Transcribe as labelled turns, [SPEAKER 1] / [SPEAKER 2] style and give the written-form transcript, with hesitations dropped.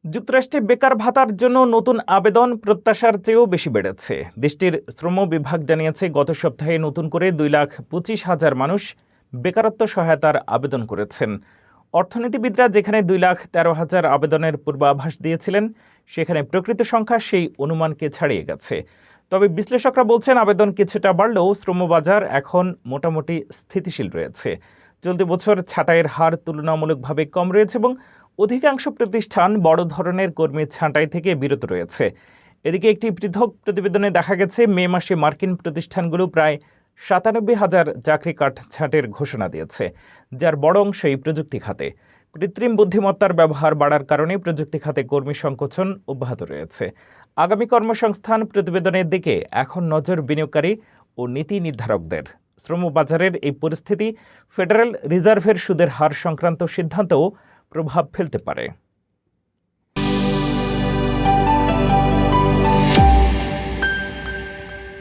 [SPEAKER 1] যুক্তরাষ্ট্রে বেকার ভাতার জন্য নতুন আবেদন প্রত্যাশার চেয়েও বেশি বেড়েছে। দেশটির শ্রম বিভাগ জানিয়েছে, গত সপ্তাহে নতুন করে 2,25,000 মানুষ বেকারত্ব সহায়তার আবেদন করেছেন। অর্থনীতিবিদরা যেখানে 2,13,000 আবেদনের পূর্বাভাস দিয়েছিলেন, সেখানে প্রকৃত সংখ্যা সেই অনুমানকে ছাড়িয়ে গেছে। তবে বিশ্লেষকরা বলছেন, আবেদন কিছুটা বাড়লেও শ্রমবাজার এখন মোটামুটি স্থিতিশীল রয়েছে। চলতি বছর ছাঁটাইয়ের হার তুলনামূলকভাবে কম রয়েছে এবং অধিকাংশ প্রতিষ্ঠান বড় ধরনের কর্মী ছাঁটাই থেকে বিরত রয়েছে। এদিকে একটি পৃথক প্রতিবেদনে দেখা গেছে, মে মাসে মার্কিন প্রতিষ্ঠানগুলো প্রায় 97,000 চাকরি কাটছাঁটের ঘোষণা দিয়েছে, যার বড় অংশই প্রযুক্তি খাতে। কৃত্রিম বুদ্ধিমত্তার ব্যবহার বাড়ার কারণে প্রযুক্তি খাতে কর্মী সংকোচন অব্যাহত রয়েছে। আগামী কর্মসংস্থান প্রতিবেদনের দিকে এখন নজর বিনিয়োগকারী ও নীতি নির্ধারকদের। শ্রমবাজারের এই পরিস্থিতি ফেডারেল রিজার্ভের সুদের হার সংক্রান্ত সিদ্ধান্তেও প্রভাব ফেলতে পারে।